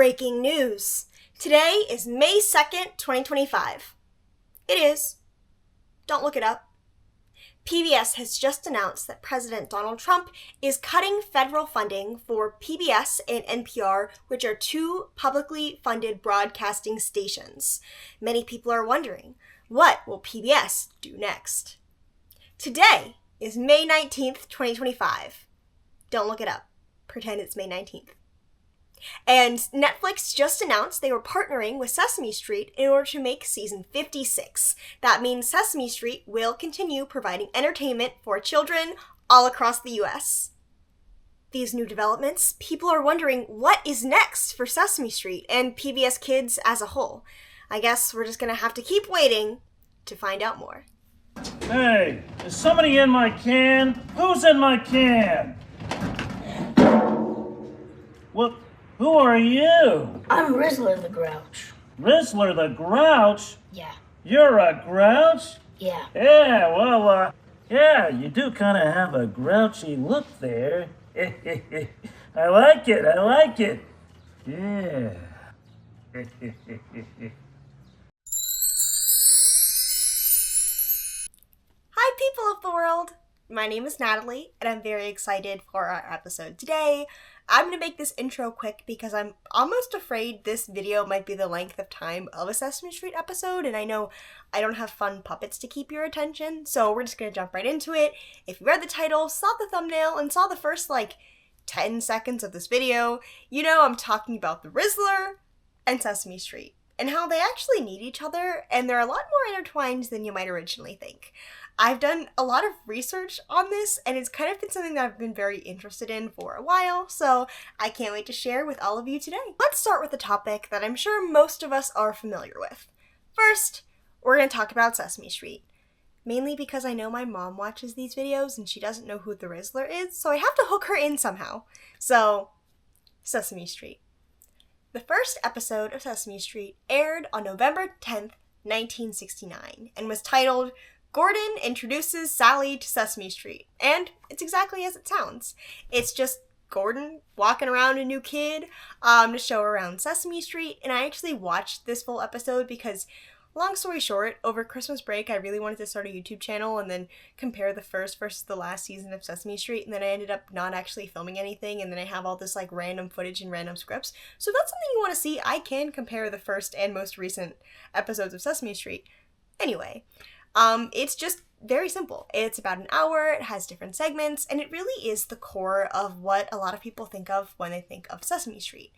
Breaking news. Today is May 2nd, 2025. It is. Don't look it up. PBS has just announced that President Donald Trump is cutting federal funding for PBS and NPR, which are two publicly funded broadcasting stations. Many people are wondering, what will PBS do next? Today is May 19th, 2025. Don't look it up. Pretend it's May 19th. And Netflix just announced they were partnering with Sesame Street in order to make season 56. That means Sesame Street will continue providing entertainment for children all across the US. These new developments, people are wondering what is next for Sesame Street and PBS Kids as a whole. I guess we're just gonna have to keep waiting to find out more. Hey, is somebody in my can? Who's in my can? What? Who are you? I'm RIZZLER the Grouch. RIZZLER the Grouch? Yeah. You're a grouch? Yeah. Yeah, well, yeah, you do kind of have a grouchy look there. I like it. Yeah. Hi, people of the world! My name is Natalie, and I'm very excited for our episode today. I'm going to make this intro quick because I'm almost afraid this video might be the length of time of a Sesame Street episode, and I know I don't have fun puppets to keep your attention, so we're just going to jump right into it. If you read the title, saw the thumbnail, and saw the first, 10 seconds of this video, you know I'm talking about the RIZZLER and Sesame Street, and how they actually need each other, and they're a lot more intertwined than you might originally think. I've done a lot of research on this, and it's kind of been something that I've been very interested in for a while, so I can't wait to share with all of you today. Let's start with a topic that I'm sure most of us are familiar with. First, we're going to talk about Sesame Street. Mainly because I know my mom watches these videos and she doesn't know who the RIZZLER is, so I have to hook her in somehow. So, Sesame Street. The first episode of Sesame Street aired on November 10th, 1969, and was titled Gordon Introduces Sally to Sesame Street, and it's exactly as it sounds. It's just Gordon walking around a new kid to show around Sesame Street, and I actually watched this full episode because, long story short, over Christmas break I really wanted to start a YouTube channel and then compare the first versus the last season of Sesame Street, and then I ended up not actually filming anything, and then I have all this random footage and random scripts. So if that's something you want to see, I can compare the first and most recent episodes of Sesame Street. Anyway, it's just very simple. It's about an hour, it has different segments, and it really is the core of what a lot of people think of when they think of Sesame Street.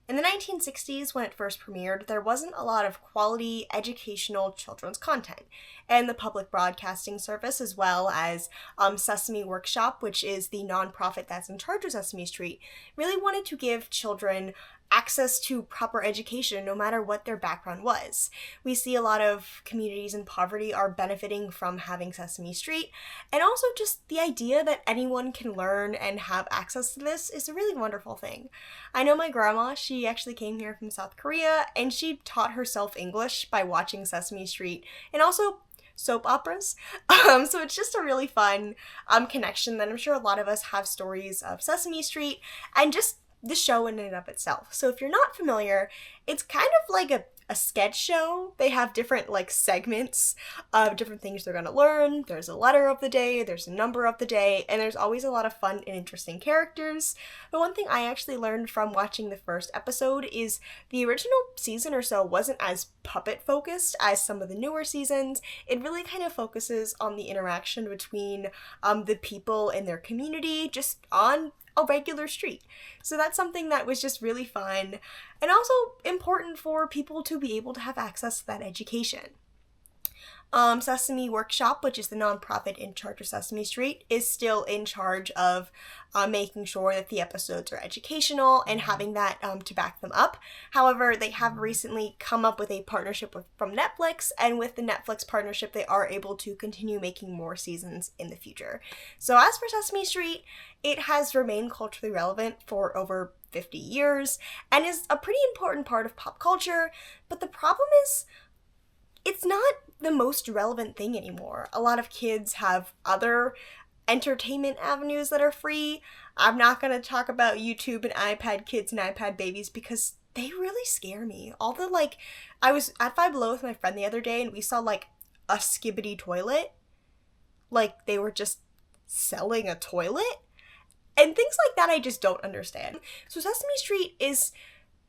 In the 1960s, when it first premiered, there wasn't a lot of quality, educational children's content, and the public broadcasting service, as well as Sesame Workshop, which is the nonprofit that's in charge of Sesame Street, really wanted to give children access to proper education no matter what their background was. We see a lot of communities in poverty are benefiting from having Sesame Street, and also just the idea that anyone can learn and have access to this is a really wonderful thing. I know my grandma, she actually came here from South Korea, and she taught herself English by watching Sesame Street, and also soap operas. So it's just a really fun connection that I'm sure a lot of us have stories of Sesame Street, and just the show in and of itself. So if you're not familiar, it's kind of like a sketch show. They have different segments of different things they're going to learn. There's a letter of the day, there's a number of the day, and there's always a lot of fun and interesting characters. But one thing I actually learned from watching the first episode is the original season or so wasn't as puppet focused as some of the newer seasons. It really kind of focuses on the interaction between the people in their community just on a regular street. So that's something that was just really fun and also important for people to be able to have access to that education. Sesame Workshop, which is the nonprofit in charge of Sesame Street, is still in charge of making sure that the episodes are educational and having that to back them up. However, they have recently come up with a partnership from Netflix, and with the Netflix partnership, they are able to continue making more seasons in the future. So as for Sesame Street, it has remained culturally relevant for over 50 years and is a pretty important part of pop culture, but the problem is it's not the most relevant thing anymore. A lot of kids have other entertainment avenues that are free. I'm not going to talk about YouTube and iPad kids and iPad babies because they really scare me. All the like, I was at Five Below with my friend the other day and we saw like a skibbity toilet. Like they were just selling a toilet. And things like that I just don't understand. So Sesame Street is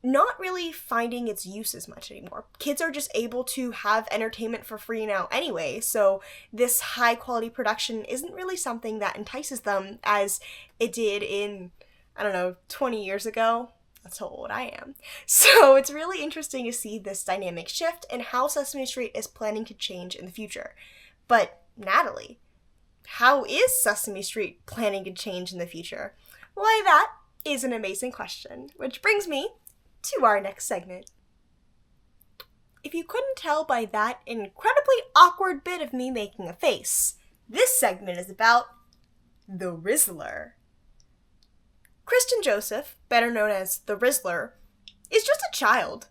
not really finding its use as much anymore. Kids are just able to have entertainment for free now anyway, so this high quality production isn't really something that entices them as it did in, I don't know, 20 years ago. That's how old I am. So it's really interesting to see this dynamic shift and how Sesame Street is planning to change in the future. But, Natalie, how is Sesame Street planning to change in the future? Why, that is an amazing question, which brings me to our next segment. If you couldn't tell by that incredibly awkward bit of me making a face, this segment is about the RIZZLER. Kristen Joseph, better known as the RIZZLER, is just a child.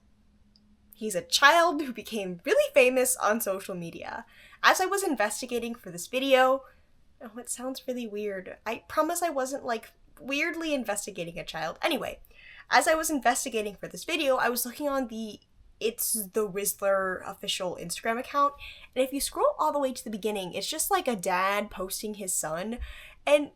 He's a child who became really famous on social media. As I was investigating for this video, oh, it sounds really weird. I promise I wasn't like weirdly investigating a child. Anyway, as I was investigating for this video, I was looking on the It's the RIZZLER official Instagram account, and if you scroll all the way to the beginning, it's just like a dad posting his son, and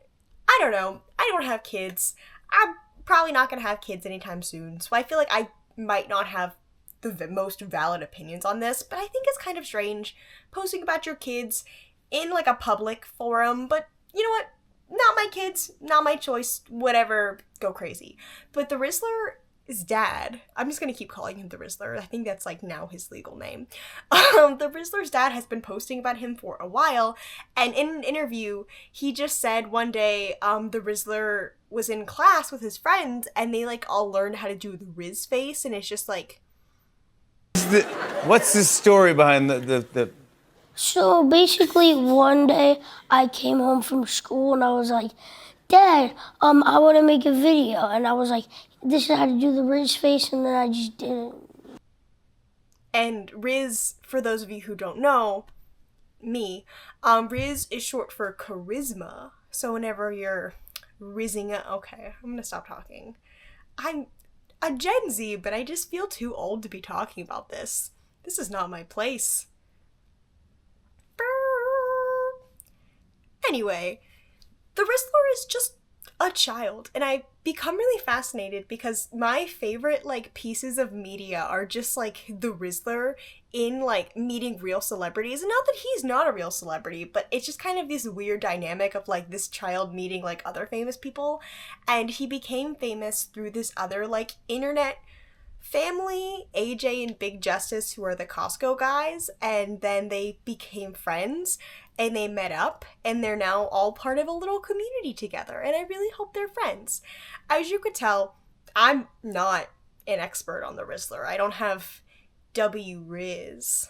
I don't know, I don't have kids. I'm probably not gonna have kids anytime soon, so I feel like I might not have the most valid opinions on this, but I think it's kind of strange posting about your kids in like a public forum, but you know what? Not my kids, not my choice, whatever, go crazy. But the RIZZLER's dad, I'm just gonna keep calling him the RIZZLER, I think that's like now his legal name. The RIZZLER's dad has been posting about him for a while, and in an interview, he just said one day, the RIZZLER was in class with his friends, and they like all learned how to do the Rizz face, and it's just like... What's the story behind the So basically, one day I came home from school and I was like, Dad, I want to make a video. And I was like, this is how to do the Rizz face, and then I just did it. And Rizz, for those of you who don't know, me, Rizz is short for charisma. So whenever you're rizzing it, okay, I'm gonna stop talking. I'm a Gen Z, but I just feel too old to be talking about this. This is not my place. Anyway, the RIZZLER is just a child, and I've become really fascinated because my favorite like pieces of media are just like the RIZZLER in like meeting real celebrities, and not that he's not a real celebrity, but it's just kind of this weird dynamic of like this child meeting like other famous people, and he became famous through this other like internet family, AJ and Big Justice, who are the Costco guys, and then they became friends and they met up and they're now all part of a little community together, and I really hope they're friends. As you could tell, I'm not an expert on the RIZZLER. I don't have Rizz.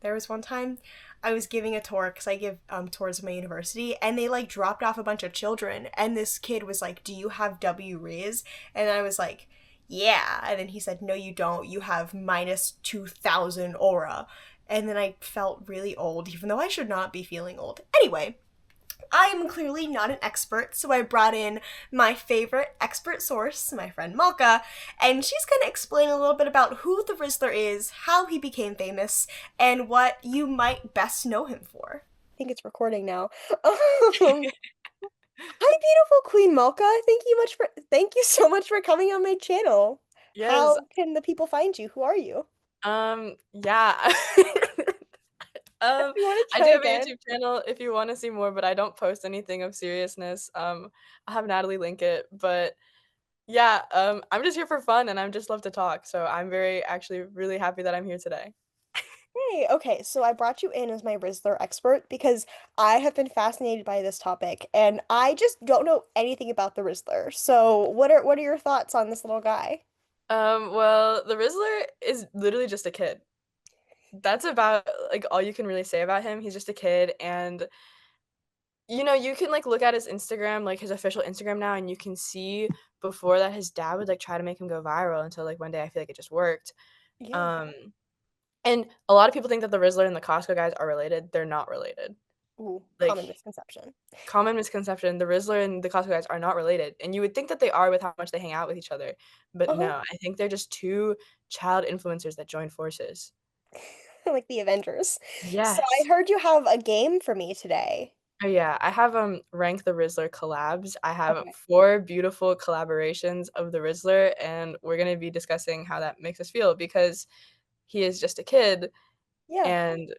There was one time I was giving a tour because I give tours at my university, and they like dropped off a bunch of children, and this kid was like, do you have Rizz? And I was like, yeah. And then he said, no, you don't. You have minus 2,000 aura. And then I felt really old, even though I should not be feeling old. Anyway, I am clearly not an expert, so I brought in my favorite expert source, my friend Malka, and she's going to explain a little bit about who the RIZZLER is, how he became famous, and what you might best know him for. I think it's recording now. Hi, beautiful Queen Malka. Thank you so much for coming on my channel. Yes. How can the people find you? Who are you? Yeah. You wanna I try do have again? a YouTube channel if you want to see more, but I don't post anything of seriousness. I'll have Natalie link it, but yeah, I'm just here for fun and I just love to talk. So I'm actually really happy that I'm here today. Hey, okay, so I brought you in as my RIZZLER expert because I have been fascinated by this topic and I just don't know anything about the RIZZLER. So what are your thoughts on this little guy? Well, the RIZZLER is literally just a kid. That's about like all you can really say about him. He's just a kid, and you can like look at his Instagram, like his official Instagram now, and you can see before that his dad would like try to make him go viral until like one day I feel like it just worked. Yeah. Um, and a lot of people think that the RIZZLER and the Costco guys are related. They're not related. Ooh, Like, common misconception. common misconception, the Rizzler and the Costco guys are not related, and you would think that they are with how much they hang out with each other, but Uh-huh. no, I think they're just 2 child influencers that joined forces. Like the Avengers. So I Yes. heard you have a game for me today. Oh, yeah, I have, Rank the RIZZLER collabs. I have Okay. 4 beautiful collaborations of the RIZZLER, and we're gonna be discussing how that makes us feel because he is just a kid, Yeah. and,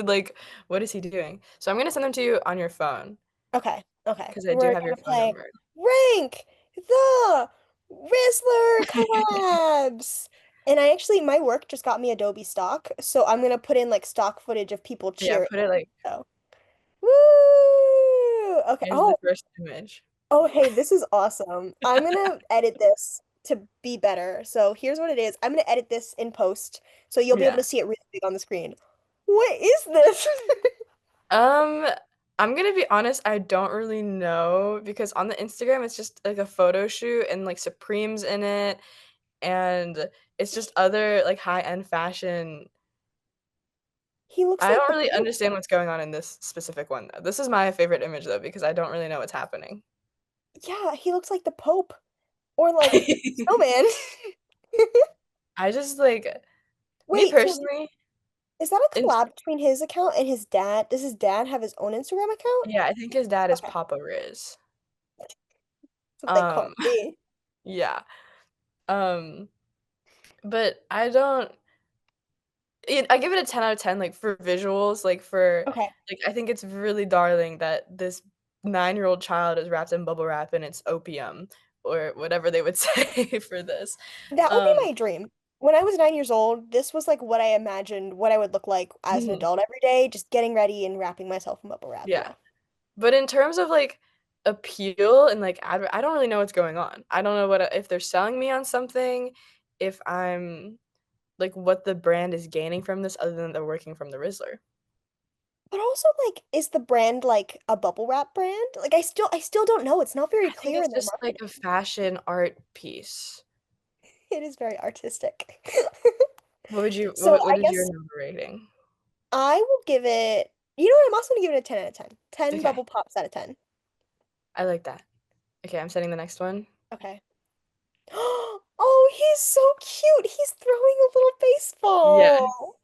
like, what is he doing? So I'm gonna send them to you on your phone Okay. Okay. because I do We're have your gonna phone play number. Rank the RIZZLER collabs. And I actually, my work just got me Adobe stock, so I'm gonna put in like stock footage of people Yeah, cheering. put it, like, So, woo! Okay. here's the first image. Oh, hey, this is awesome. I'm gonna edit this to be better. So here's what it is. I'm gonna edit this in post, so you'll be able Yeah. to see it really big on the screen. What is this? Um, I'm gonna be honest, I don't really know because on the Instagram, it's just, like, a photo shoot and, like, Supreme's in it, and it's just other, like, high-end fashion. He looks I like don't the really Pope. understand what's going on in this specific one, though. This is my favorite image, though, because I don't really know what's happening. Yeah, he looks like the Pope or like Snowman. I just, like me Wait, so personally, is that a ins collab between his account and his dad? Does his dad have his own Instagram account? yeah, I think his dad is Okay, Papa Riz. that's what they call Um, me. yeah, um, but I don't I give it a 10 out of 10, like, for visuals, Okay. I think it's really darling that this nine-year-old child is wrapped in bubble wrap and it's opium or whatever they would say for this. That would be Um, my dream. When I was 9 years old, this was like what I imagined what I would look like as an mhm, adult every day, just getting ready and wrapping myself in bubble wrap, yeah. But in terms of, like, appeal and, like, I don't really know what's going on. I don't know if they're selling me on something, if I'm like, what the brand is gaining from this other than they're working from the Rizzler. But also like is the brand like a bubble wrap brand? Like I still don't know. It's not very I think clear it's in their just, like, marketing. a fashion art piece. It is very artistic. So What I is your guess number rating? I will give it, you know what, I'm also gonna give it a 10 out of 10. 10 Okay, bubble pops out of 10. I like that. Okay, I'm setting the next one. Okay. Oh, he's so cute. He's throwing a little Yes. baseball.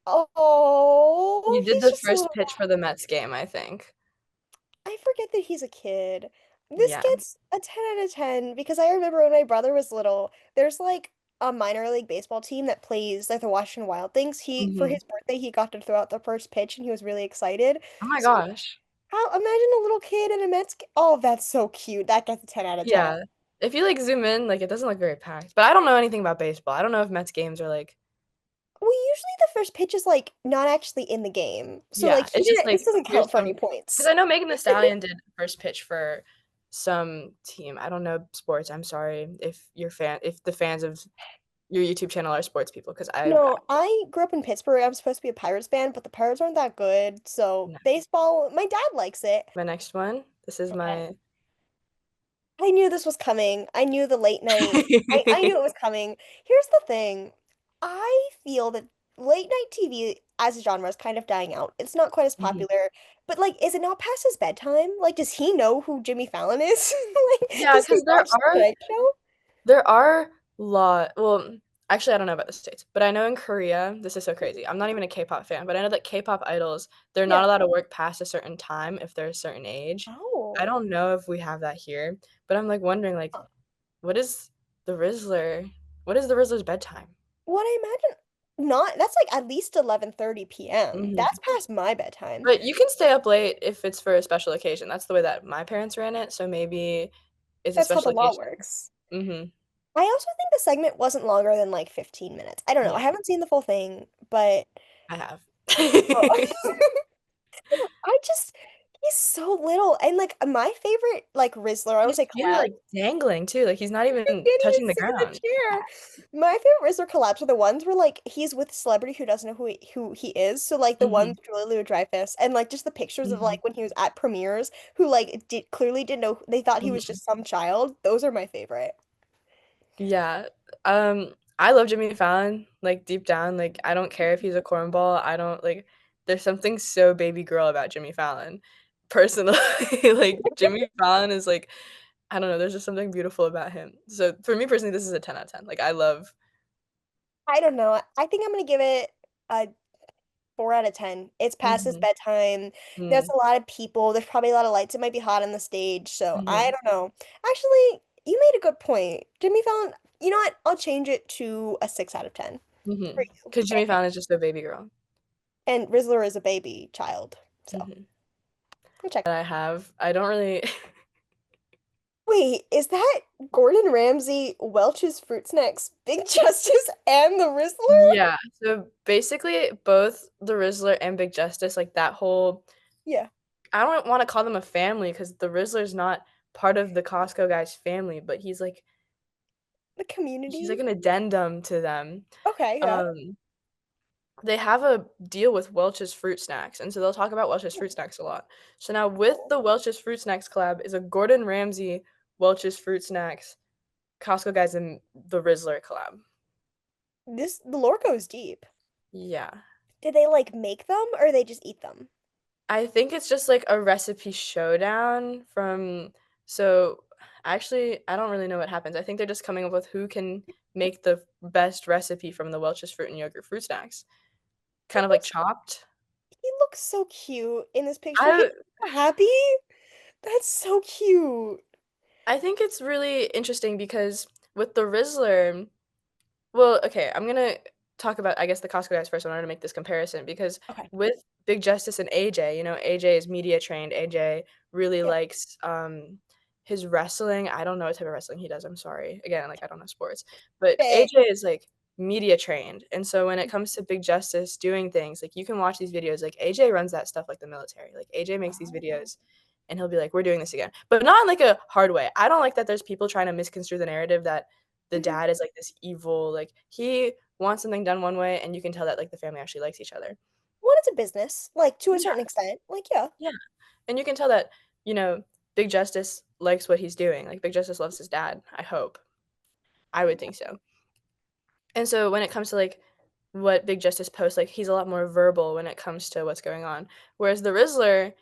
Oh, He did he's the just a first little pitch for the Mets game, I think. I forget that he's a kid. This Yeah. gets a 10 out of 10 because I remember when my brother was little, there's like a minor league baseball team that plays like the Washington Wild Things. He for Mhm. his birthday he got to throw out the first pitch and he was really excited. Oh my So gosh. how imagine a little kid in a Oh, that's so cute. That gets a 10 out of 10. Yeah. If you, like, zoom in, like, it doesn't look very packed, but I don't know anything about baseball. I don't know if Mets games are like Well, usually the first pitch is like not actually in the game. So like yeah, it's just this like, doesn't here's count for any some because points. I know Megan Thee Stallion did first pitch for some team. I don't know sports, I'm sorry if the fans of your YouTube channel are sports people, 'cause No, I grew up in Pittsburgh. I'm supposed to be a Pirates fan, but the Pirates aren't that good. So no. baseball, my dad likes it. My next one, this is Okay. my I knew this was coming. I knew the late night. I knew it was coming. Here's the thing. I feel that late night TV as a genre is kind of dying out. It's not quite as Mhm. popular. But like, is it not past his bedtime? Like, does he know who Jimmy Fallon is? Like, Yeah, does he 'cause watch The Tonight Show? there are actually, I don't know about the States, but I know in Korea this is so crazy. I'm not even a K-pop fan, but I know that K-pop idols, they're not Yeah. allowed to work past a certain time if they're a certain age. I Oh. don't know if we have that here, but I'm, like, wondering, like, what is the Rizzler what is the Rizzler's bedtime? What I imagine not that's like at least 11:30 p.m. Mhm. That's past my bedtime. But you can stay up late if it's for a special occasion. That's the way that my parents ran it, so maybe it's a That's how the special law occasion. works. Mhm. I also think the segment wasn't longer than like 15 minutes. I don't know. I Yeah, haven't seen the full thing, but I have. oh. I just he's so little and like my favorite like Rizzler, I would He's say cute, collab. like, dangling too, like, he's not You even can't even touching the sit in the ground. chair. My favorite Rizzler collabs are the ones where like he's with a celebrity who doesn't know who he is. So like the ones Mhm, with Julia Louis-Dreyfus and like just the pictures of mhm, like when he was at premieres who like clearly didn't know they thought he was mhm. just some child. Those are my favorite. Yeah, I love Jimmy Fallon, like, deep down, like, I don't care if he's a cornball, I don't like there's something so baby girl about Jimmy Fallon, personally. Like, Jimmy Fallon is, like, I don't know, there's just something beautiful about him. So, for me personally, this is a 10 out of 10. Like, I love I don't know. I think I'm gonna give it a 4 out of 10. It's past his Mhm, bedtime. There's mm, a lot of people. There's probably a lot of lights. It might be hot on the stage. So I mhm, don't know. Actually, you made a good point. Jimmy Fallon, you know what? I'll change it to a 6 out of 10 for mhm. you. 'Cause Jimmy Fallon is just a baby girl. And Rizzler is a baby child. So Mhm. we'll check. That I don't really Wait, is that Gordon Ramsay, Welch's Fruit Snacks, Big Justice, and the Rizzler? Yeah, so, basically, both the RIZZLER and Big Justice, like, that whole Yeah, I don't wanna call them a family because the Rizzler's not part of the Costco guy's family, but the he's community. like an addendum to them. Okay, yeah. Um, they have a deal with Welch's Fruit Snacks, and so they'll talk about Welch's Fruit Snacks a lot. So now with Cool. the Welch's Fruit Snacks collab is a Gordon Ramsay, Welch's Fruit Snacks, Costco guys, and the Rizzler collab. The lore goes deep. Yeah. Did they like make them or they just eat them? I think it's just like a recipe showdown from so actually, I don't really know what happens. I think they're just coming up with who can make the best recipe from the Welch's Fruit and Yogurt fruit snacks. He Kind of like looks chopped. he looks so cute in this picture. He's I so happy. That's so cute. I think it's really interesting because with the Rizzler well, okay, I'm gonna talk about, I guess, the Costco guys first in order to make this comparison because Okay. with Big Justice and AJ, AJ is media trained. AJ really Yeah. likes his wrestling. I don't know what type of wrestling he does. I'm sorry. Again, like I don't know sports, but Big. AJ is like media trained, and so when it comes to Big Justice doing things, like you can watch these videos. Like AJ runs that stuff like the military. Like AJ makes these Oh. videos. And he'll be like, "We're doing this again," but not in like a hard way. I don't like that. There's people trying to misconstrue the narrative that the Mhm. dad is like this evil, like he wants something done one way, and you can tell that like the family actually likes each other. Well, it's a business, like to a Yeah, certain extent. Like, yeah. yeah, and you can tell that, you know, Big Justice likes what he's doing, like, Big Justice loves his dad, I hope. I would think so. And so when it comes to, like, what Big Justice posts, like, he's a lot more verbal when it comes to what's going on, whereas the Rizzler,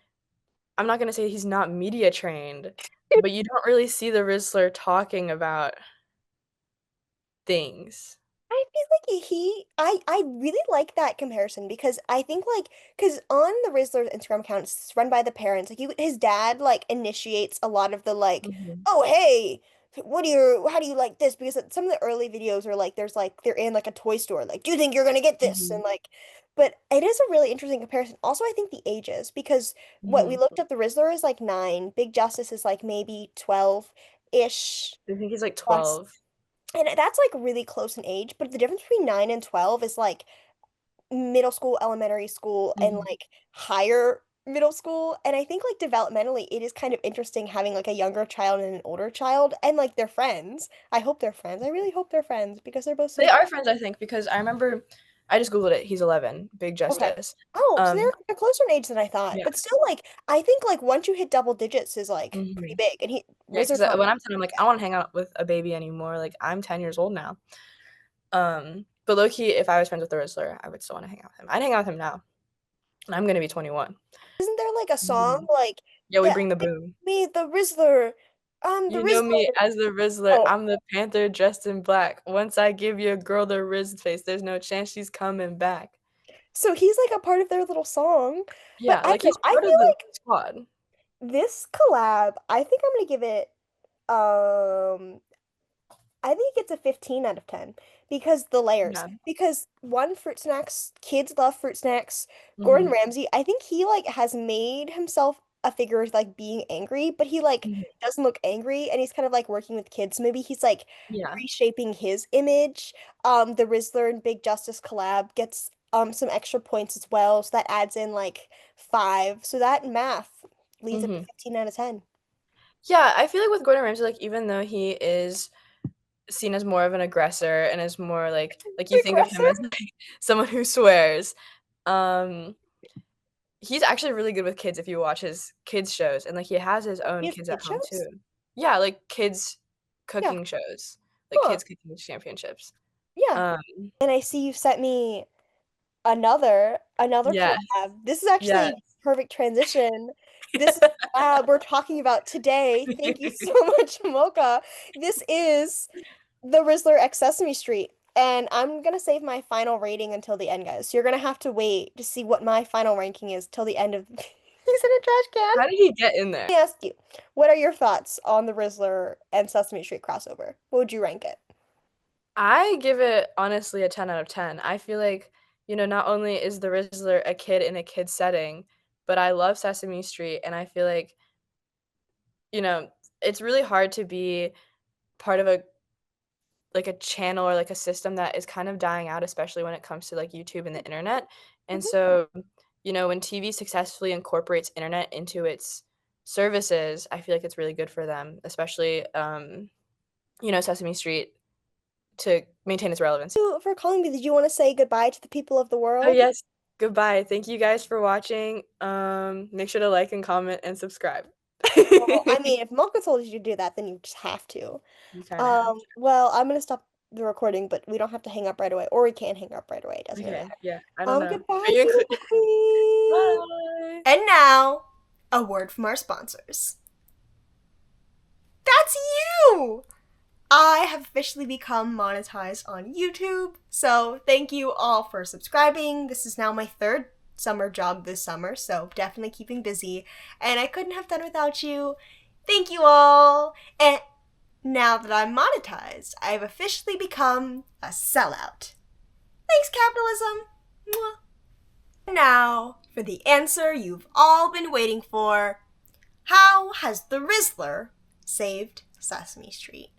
I'm not gonna say he's not media trained, but you don't really see the Rizzler talking about things. I feel like I really like that comparison because I think like because on the Rizzler's Instagram account it's run by the parents like his dad like initiates a lot of the like Mhm, oh hey how do you like this because some of the early videos are like there's like they're in like a toy store like do you think you're gonna get this and mhm, like but it is a really interesting comparison also I think the ages because what we mhm. looked up the Rizzler is like 9 Big Justice is like maybe 12-ish I think he's, like, plus 12. and that's like really close in age, but the difference between 9 and 12 is like middle school, elementary school, and Mhm. like higher middle school. And I think like developmentally, it is kind of interesting having like a younger child and an older child and like they're friends. I hope they're friends. I really hope they're friends because they're both so They cute. are friends, I think, because I remember I just Googled it, he's 11, Big Okay. Justice. Oh, so Um, they're closer in age than I thought. yeah, But still, like, I think like once you hit double digits is like pretty mhm. big. And Yeah, 'cause, Rizzler's not when I'm 10, I'm like, "I don't wanna hang out with a baby anymore," like, I'm 10 years old now. But low key, if I was friends with the Rizzler, I would still wanna hang out with him. I'd hang out with him now, and I'm gonna be 21. isn't there like a song Mhm. like Yeah, we that bring the boom. me, the Rizzler, the You know me Rizzler. as the Rizzler, Oh, I'm the panther dressed in black. Once I give your girl the Rizz face, there's no chance she's coming back. so he's like a part of their little song. But Yeah, I like, don't know. he's I part of feel the like squad. this collab, I think I'm gonna give it um I think it gets a 15 out of 10 because the layers. Yeah. Because one, fruit snacks, kids love fruit snacks. Gordon Mhm. Ramsay, I think he like has made himself a figure of like being angry, but he like Mhm. doesn't look angry and he's kind of like working with kids. Maybe he's like Yeah. reshaping his image. The Rizzler and Big Justice collab gets some extra points as well, so that adds in like 5. So that math leads up to Mhm. 15 out of 10. Yeah, I feel like with Gordon Ramsay, like, even though he is seen as more of an aggressor and is more like you think of him Aggressor? as, like, someone who swears, um, he's actually really good with kids if you watch his kids shows, and, like, he has his He own has kids at kid home too. shows? Yeah, like, kids Yeah. cooking shows, like Huh. kids cooking championships. Yeah. Um, And I see you sent me. another Yeah. collab. This is actually Yes. perfect transition. This is the collab we're talking about today. Thank you so much, Mocha. This is the Rizzler X Sesame Street. And I'm gonna save my final rating until the end, guys. So you're gonna have to wait to see what my final ranking is till the end of He's in a trash can. How did he get in there? Let me ask you, what are your thoughts on the Rizzler and Sesame Street crossover? What would you rank it? I give it honestly a 10 out of 10. I feel like, not only is the Rizzler a kid in a kid setting, but I love Sesame Street, and I feel you know, it's really hard to be part of a channel or like a system that is kind of dying out, especially when it comes to like YouTube and the internet. And Mhm. so, when TV successfully incorporates internet into its services, I feel like it's really good for them, especially Sesame Street to maintain its relevance. Thank you for calling me. Did you want to say goodbye to the people of the Oh, world? yes. Goodbye. Thank you guys for watching. Make sure to like and comment and subscribe. Well, I mean, if Malka told you to do that, then you just have to. You kinda have to. Well, I'm gonna stop the recording, but we don't have to hang up right away, or we can hang up right away. It doesn't really Okay, matter. yeah, I don't know. Are Goodbye, you beautiful queen. Bye. And now, a word from our sponsors. That's you! I have officially become monetized on YouTube, so thank you all for subscribing. This is now my third summer job this summer, so definitely keeping busy, and I couldn't have done without you. Thank you all! And now that I'm monetized, I've officially become a sellout. Thanks, capitalism! Mwah. Now, for the answer you've all been waiting for. How has the Rizzler saved Sesame Street?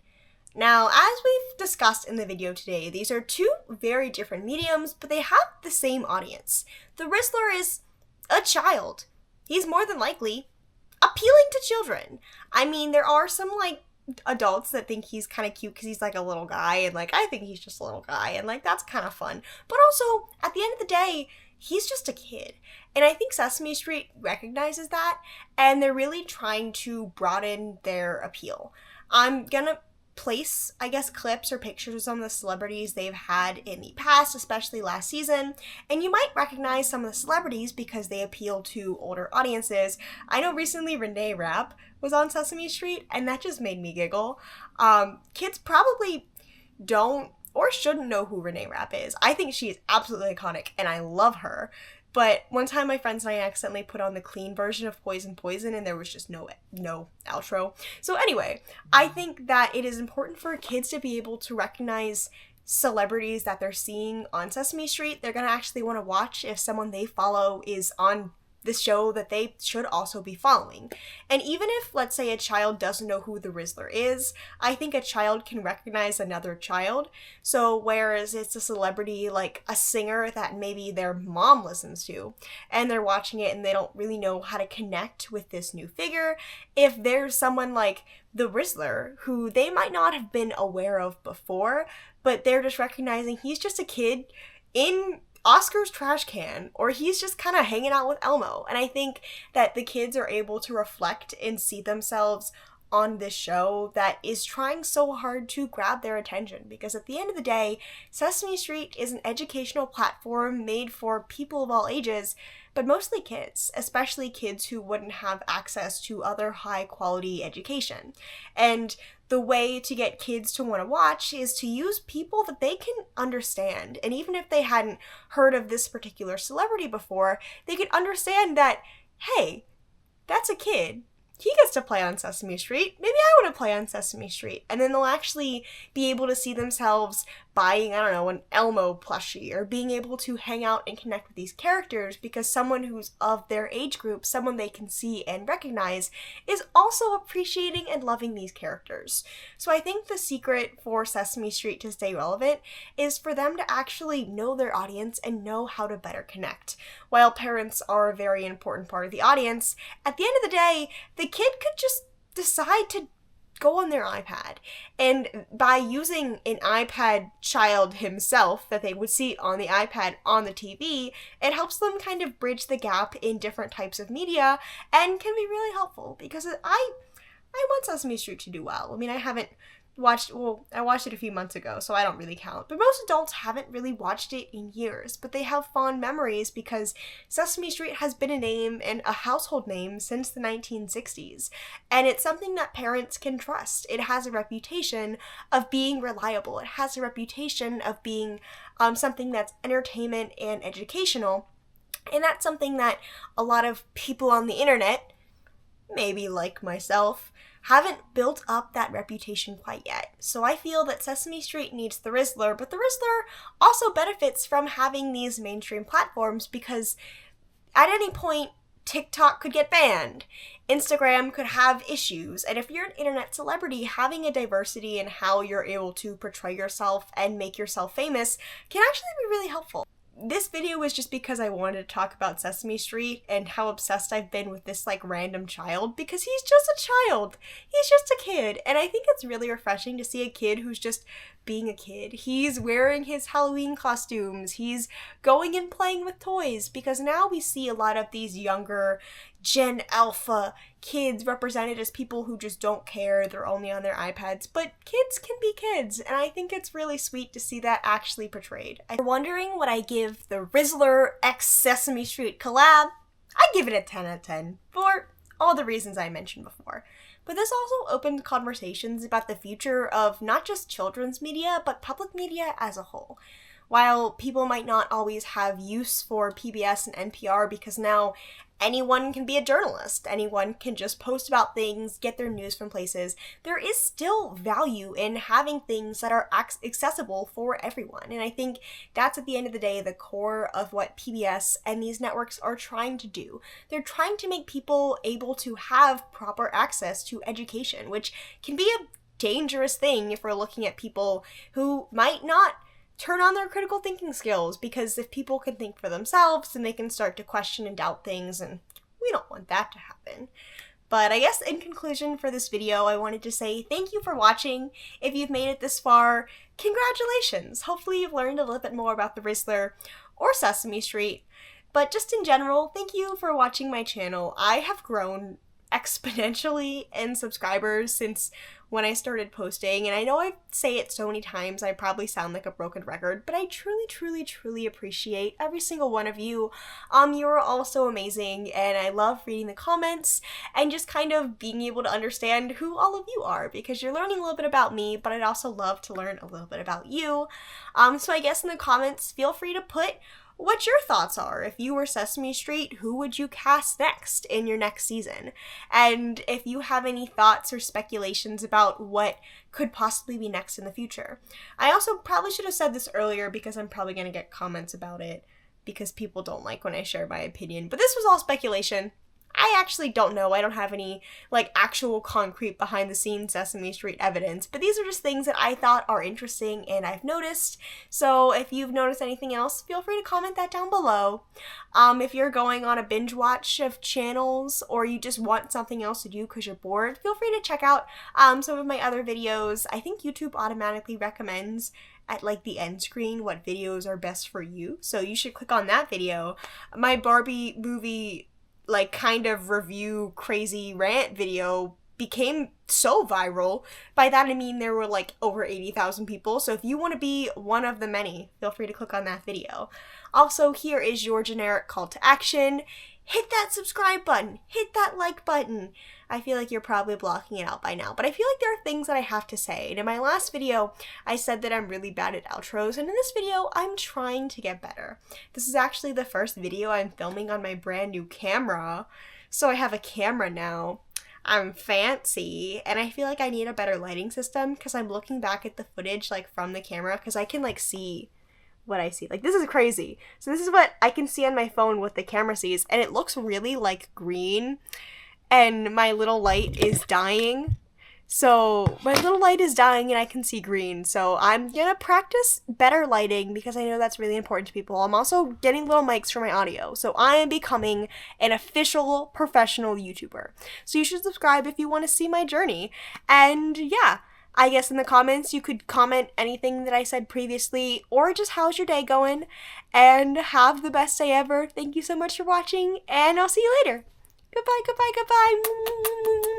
Now, as we've discussed in the video today, these are two very different mediums, but they have the same audience. The Rizzler is a child. He's more than likely appealing to children. I mean, there are some, adults that think he's kind of cute because he's, a little guy, and, I think he's just a little guy, and, that's kind of fun. But also, at the end of the day, he's just a kid. And I think Sesame Street recognizes that, and they're really trying to broaden their appeal. I'm gonna place, clips or pictures of some of the celebrities they've had in the past, especially last season, and you might recognize some of the celebrities because they appeal to older audiences. I know recently Renee Rapp was on Sesame Street, and that just made me giggle. Kids probably don't or shouldn't know who Renee Rapp is. I think she is absolutely iconic, and I love her. But one time my friends and I accidentally put on the clean version of Poison Poison, and there was just no outro. So anyway, I think that it is important for kids to be able to recognize celebrities that they're seeing on Sesame Street. They're going to actually want to watch if someone they follow is on the show that they should also be following. And even if, let's say, a child doesn't know who the Rizzler is, I think a child can recognize another child. So whereas it's a celebrity like a singer that maybe their mom listens to, and they're watching it and they don't really know how to connect with this new figure, if there's someone like the Rizzler who they might not have been aware of before, but they're just recognizing he's just a kid in Oscar's trash can, or he's just kind of hanging out with Elmo. And I think that the kids are able to reflect and see themselves on this show that is trying so hard to grab their attention, because at the end of the day, Sesame Street is an educational platform made for people of all ages, but mostly kids, especially kids who wouldn't have access to other high quality education. And the way to get kids to want to watch is to use people that they can understand. And even if they hadn't heard of this particular celebrity before, they could understand that, hey, that's a kid. He gets to play on Sesame Street. Maybe I want to play on Sesame Street. And then they'll actually be able to see themselves buying, I don't know, an Elmo plushie, or being able to hang out and connect with these characters because someone who's of their age group, someone they can see and recognize, is also appreciating and loving these characters. So I think the secret for Sesame Street to stay relevant is for them to actually know their audience and know how to better connect. While parents are a very important part of the audience, at the end of the day, the kid could just decide to go on their iPad. And by using an iPad child himself that they would see on the iPad on the TV, it helps them kind of bridge the gap in different types of media and can be really helpful, because I want Sesame Street to do well. I mean, I haven't I watched it a few months ago, so I don't really count. But most adults haven't really watched it in years, but they have fond memories because Sesame Street has been a name and a household name since the 1960s. And it's something that parents can trust. It has a reputation of being reliable. It has a reputation of being something that's entertainment and educational. And that's something that a lot of people on the internet, maybe like myself, haven't built up that reputation quite yet. So I feel that Sesame Street needs the RIZZLER, but the RIZZLER also benefits from having these mainstream platforms because at any point, TikTok could get banned. Instagram could have issues. And if you're an internet celebrity, having a diversity in how you're able to portray yourself and make yourself famous can actually be really helpful. This video was just because I wanted to talk about Sesame Street and how obsessed I've been with this like random child because he's just a child. He's just a kid. And I think it's really refreshing to see a kid who's just being a kid. He's wearing his Halloween costumes. He's going and playing with toys because now we see a lot of these younger Gen Alpha kids represented as people who just don't care. They're only on their iPads, but kids can be kids, and I think it's really sweet to see that actually portrayed. If you're wondering what I give the RIZZLER x Sesame Street collab, I give it a 10 out of 10 for all the reasons I mentioned before. But this also opened conversations about the future of not just children's media, but public media as a whole. While people might not always have use for PBS and NPR because now anyone can be a journalist, anyone can just post about things, get their news from places, there is still value in having things that are accessible for everyone. And I think that's at the end of the day the core of what PBS and these networks are trying to do. They're trying to make people able to have proper access to education, which can be a dangerous thing if we're looking at people who might not turn on their critical thinking skills, because if people can think for themselves, then they can start to question and doubt things, and we don't want that to happen. But I guess in conclusion for this video, I wanted to say thank you for watching. If you've made it this far, congratulations! Hopefully you've learned a little bit more about the RIZZLER or Sesame Street. But just in general, thank you for watching my channel. I have grown exponentially in subscribers since when I started posting, and I know I say it so many times I probably sound like a broken record, but I truly appreciate every single one of you. You're all so amazing, and I love reading the comments and just kind of being able to understand who all of you are, because you're learning a little bit about me, but I'd also love to learn a little bit about you. So I guess in the comments, feel free to put what your thoughts are. If you were Sesame Street, who would you cast next in your next season? And if you have any thoughts or speculations about what could possibly be next in the future. I also probably should have said this earlier because I'm probably going to get comments about it because people don't like when I share my opinion, but this was all speculation. I actually don't know. I don't have any like actual concrete behind the scenes Sesame Street evidence, but these are just things that I thought are interesting and I've noticed. So if you've noticed anything else, feel free to comment that down below. If you're going on a binge watch of channels or you just want something else to do because you're bored, feel free to check out some of my other videos. I think YouTube automatically recommends at like the end screen what videos are best for you, so you should click on that video. My Barbie movie like kind of review crazy rant video became so viral. By that I mean there were like over 80,000 people, so if you want to be one of the many, feel free to click on that video. Also, here is your generic call to action. Hit that subscribe button, hit that like button. I feel like you're probably blocking it out by now, but I feel like there are things that I have to say. And in my last video, I said that I'm really bad at outros, and in this video, I'm trying to get better. This is actually the first video I'm filming on my brand new camera, so I have a camera now. I'm fancy, and I feel like I need a better lighting system because I'm looking back at the footage like from the camera because I can like see what I see. Like, this is crazy. So this is what I can see on my phone what the camera sees, and it looks really like green, and my little light is dying. So my little light is dying and I can see green. So I'm gonna practice better lighting because I know that's really important to people. I'm also getting little mics for my audio. So I am becoming an official professional YouTuber. So you should subscribe if you want to see my journey. And yeah, I guess in the comments you could comment anything that I said previously, or just how's your day going, and have the best day ever. Thank you so much for watching, and I'll see you later. Goodbye, goodbye, goodbye.